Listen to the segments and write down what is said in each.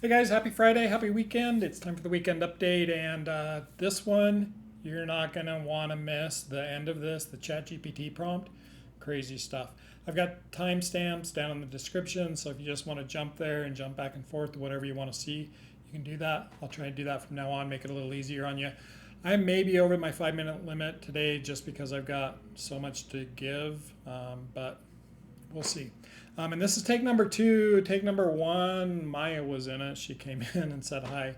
Hey guys, happy Friday, happy weekend. It's time for the weekend update, and this one you're not going to want to miss the end of this, the ChatGPT prompt. Crazy stuff. I've got timestamps down in the description, so if you just want to jump there and jump back and forth to whatever you want to see, you can do that. I'll try to do that from now on, make it a little easier on you. I may be over my 5 minute limit today just because I've got so much to give, but we'll see. And this is take number two. Take number one, Maya was in it. She came in and said hi,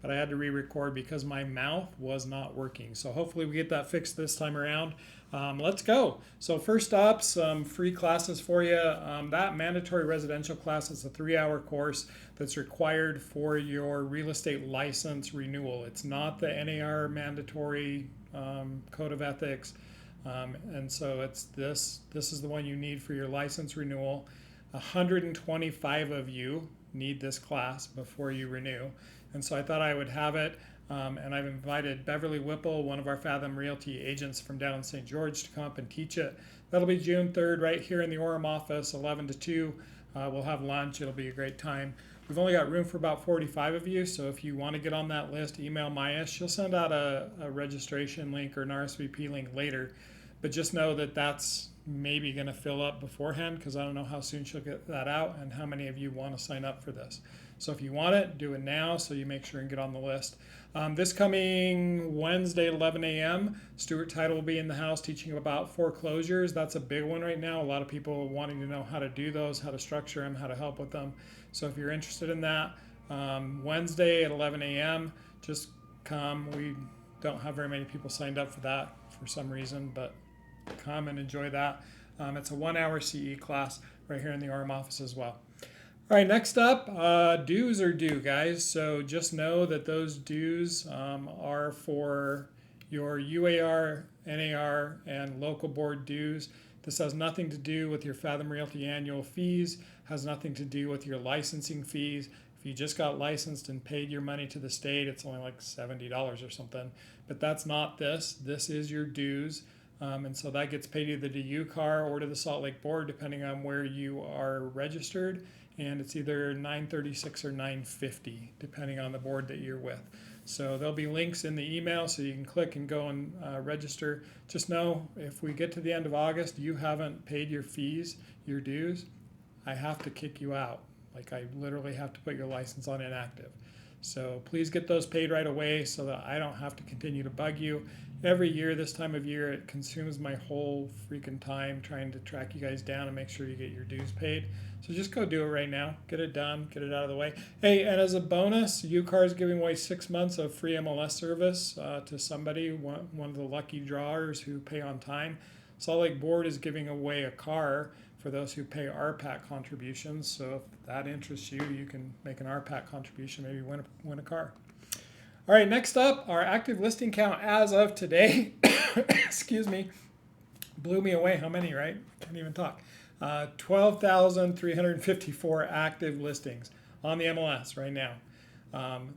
but I had to re-record because my mouth was not working. So hopefully we get that fixed this time around. Let's go. So first up, some free classes for you. That mandatory residential class is a 3-hour course that's required for your real estate license renewal. It's not the NAR mandatory code of ethics. And so it's this is the one you need for your license renewal. 125 of you need this class before you renew. And so I thought I would have it. And I've invited Beverly Whipple, one of our Fathom Realty agents from down in St. George, to come up and teach it. That'll be June 3rd right here in the Orem office, 11 to 2. We'll have lunch. It'll be a great time. We've only got room for about 45 of you, so if you want to get on that list, email Maya. She'll send out a registration link or an RSVP link later. But just know that that's maybe going to fill up beforehand because I don't know how soon she'll get that out and how many of you want to sign up for this. So if you want it, do it now so you make sure and get on the list. This coming Wednesday at 11 a.m., Stuart Title will be in the house teaching about foreclosures. That's a big one right now. A lot of people wanting to know how to do those, how to structure them, how to help with them. So if you're interested in that, Wednesday at 11 a.m., just come. We don't have very many people signed up for that for some reason, but come and enjoy that. It's a 1-hour CE class right here in the Orem office as well. All right, next up, dues are due, guys. So just know that those dues are for your UAR, NAR, and local board dues. This has nothing to do with your Fathom Realty annual fees, has nothing to do with your licensing fees. If you just got licensed and paid your money to the state, it's only like $70 or something. But that's not this. This is your dues. And so that gets paid either to UCAR or to the Salt Lake Board, depending on where you are registered. And it's either $936 or $950, depending on the board that you're with. So there'll be links in the email so you can click and go and register. Just know if we get to the end of August, you haven't paid your fees, your dues, I have to kick you out. Like I literally have to put your license on inactive. So please get those paid right away so that I don't have to continue to bug you. Every year, this time of year, it consumes my whole freaking time trying to track you guys down and make sure you get your dues paid. So just go do it right now. Get it done. Get it out of the way. Hey, and as a bonus, UCAR is giving away 6 months of free MLS service to somebody, one of the lucky drawers who pay on time. Salt Lake Board is giving away a car for those who pay RPAC contributions. So if that interests you, you can make an RPAC contribution, maybe win a car. All right, next up, our active listing count as of today, excuse me, blew me away. How many, right? Can't even talk. 12,354 active listings on the MLS right now.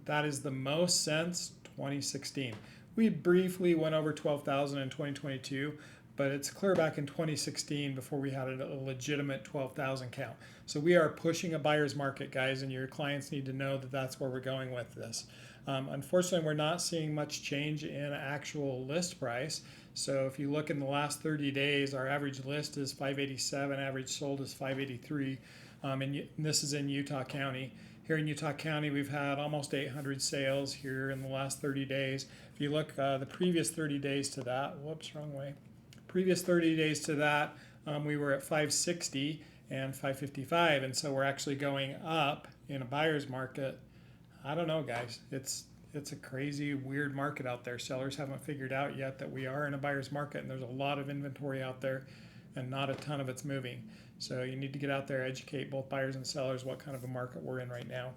That is the most since 2016. We briefly went over 12,000 in 2022, but it's clear back in 2016 before we had a legitimate 12,000 count. So we are pushing a buyer's market, guys, and your clients need to know that that's where we're going with this. Unfortunately, we're not seeing much change in actual list price. So if you look in the last 30 days, our average list is 587, average sold is 583, and this is in Utah County. Here in Utah County, we've had almost 800 sales here in the last 30 days. If you look the previous 30 days to that, whoops, wrong way. Previous 30 days to that, we were at 560 and 555, and so we're actually going up in a buyer's market. I don't know, guys. It's a crazy, weird market out there. Sellers haven't figured out yet that we are in a buyer's market, and there's a lot of inventory out there, and not a ton of it's moving. So you need to get out there, educate both buyers and sellers what kind of a market we're in right now.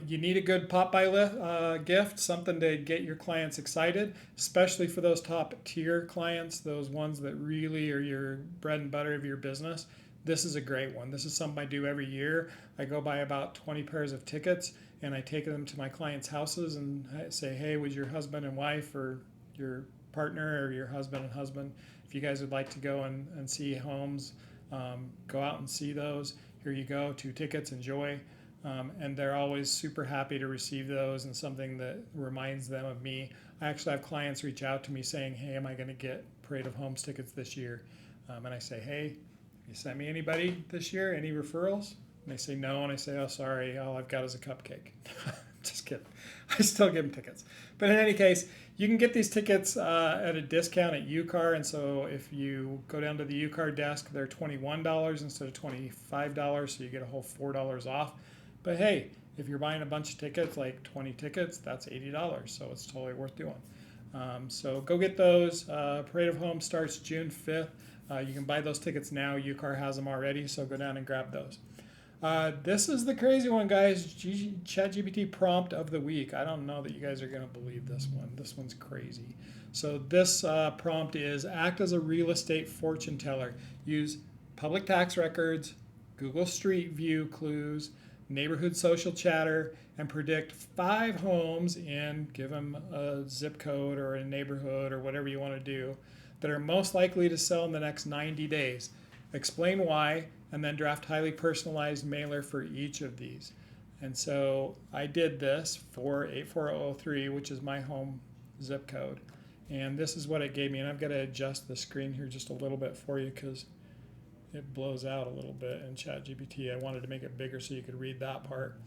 You need a good pop-by gift, something to get your clients excited, especially for those top-tier clients, those ones that really are your bread and butter of your business. This is a great one. This is something I do every year. I go buy about 20 pairs of tickets, and I take them to my clients' houses and I say, hey, would your husband and wife or your partner or your husband and husband, if you guys would like to go and see homes, go out and see those. Here you go, 2 tickets, enjoy. And they're always super happy to receive those and something that reminds them of me. I actually have clients reach out to me saying, hey, am I going to get Parade of Homes tickets this year? And I say, hey, you sent me anybody this year? Any referrals? And they say no, and I say, oh, sorry, all I've got is a cupcake. Just kidding. I still give them tickets. But in any case, you can get these tickets at a discount at UCAR, and so if you go down to the UCAR desk, they're $21 instead of $25, so you get a whole $4 off. But hey, if you're buying a bunch of tickets, like 20 tickets, that's $80, so it's totally worth doing. So go get those. Parade of Homes starts June 5th. You can buy those tickets now. UCAR has them already, so go down and grab those. This is the crazy one, guys. ChatGPT prompt of the week. I don't know that you guys are going to believe this one. This one's crazy. So this prompt is: act as a real estate fortune teller. Use public tax records, Google Street View clues, neighborhood social chatter, and predict 5 homes and give them a zip code or a neighborhood or whatever you want to do that are most likely to sell in the next 90 days. Explain why, and then draft highly personalized mailer for each of these. And so I did this for 84003, which is my home zip code. And this is what it gave me. And I've got to adjust the screen here just a little bit for you because it blows out a little bit in ChatGPT. I wanted to make it bigger so you could read that part.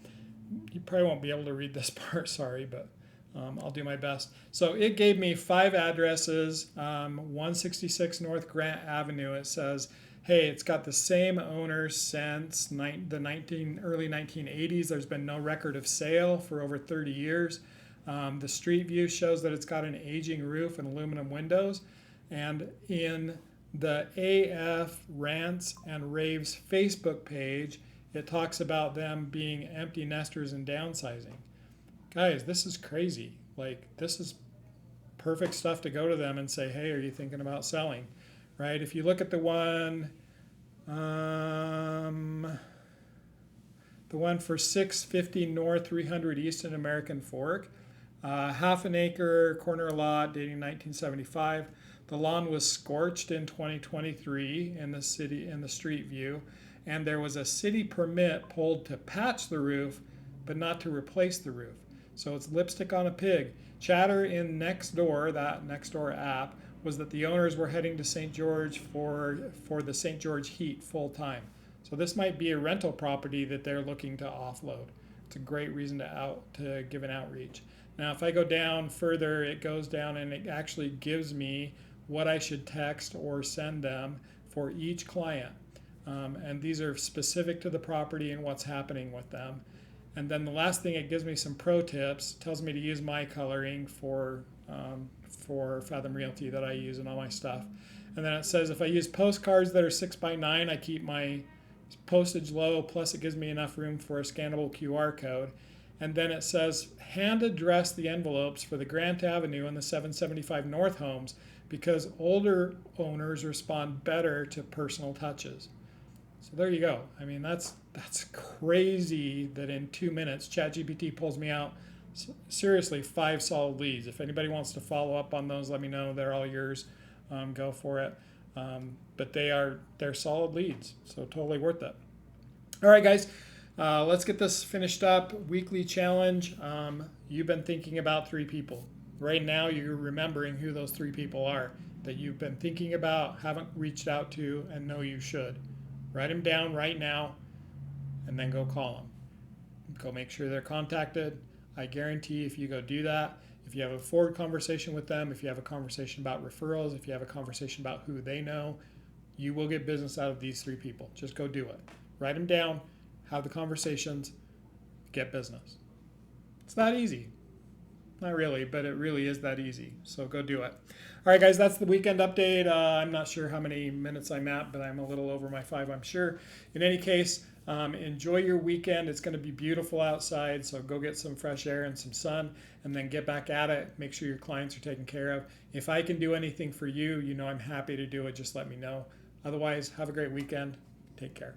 You probably won't be able to read this part, sorry, but I'll do my best. So it gave me 5 addresses, 166 North Grant Avenue. It says, hey, it's got the same owner since the early 1980s. There's been no record of sale for over 30 years. The street view shows that it's got an aging roof and aluminum windows. And in the AF Rants and Raves Facebook page, it talks about them being empty nesters and downsizing. Guys, this is crazy. Like, this is perfect stuff to go to them and say, hey, are you thinking about selling? Right? If you look at the one for 650 North 300 East in American Fork, half an acre corner lot dating 1975. The lawn was scorched in 2023 in the street view, and there was a city permit pulled to patch the roof, but not to replace the roof. So it's lipstick on a pig. Chatter in Nextdoor, that Nextdoor app, was that the owners were heading to St. George for the St. George heat full time. So this might be a rental property that they're looking to offload. It's a great reason to give an outreach. Now, if I go down further, it goes down and it actually gives me what I should text or send them for each client. And these are specific to the property and what's happening with them. And then the last thing, it gives me some pro tips, tells me to use my coloring for Fathom Realty that I use in all my stuff. And then it says if I use postcards that are 6x9, I keep my postage low, plus it gives me enough room for a scannable QR code. And then it says hand address the envelopes for the Grant Avenue and the 775 North homes because older owners respond better to personal touches. So there you go. I mean, that's crazy that in 2 minutes ChatGPT pulls me out seriously 5 solid leads. If anybody wants to follow up on those, let me know. They're all yours. Go for it. But they're solid leads, so totally worth it. All right, guys, let's get this finished up. Weekly challenge. You've been thinking about 3 people. Right now, you're remembering who those 3 people are that you've been thinking about, haven't reached out to, and know you should. Write them down right now, and then go call them. Go make sure they're contacted. I guarantee if you go do that, if you have a forward conversation with them, if you have a conversation about referrals, if you have a conversation about who they know, you will get business out of these 3 people. Just go do it. Write them down, have the conversations, get business. It's not easy. Not really, but it really is that easy. So go do it. All right, guys, that's the weekend update. I'm not sure how many minutes I'm at, but I'm a little over my 5, I'm sure. In any case, enjoy your weekend. It's going to be beautiful outside, so go get some fresh air and some sun, and then get back at it. Make sure your clients are taken care of. If I can do anything for you, you know I'm happy to do it. Just let me know. Otherwise, have a great weekend. Take care.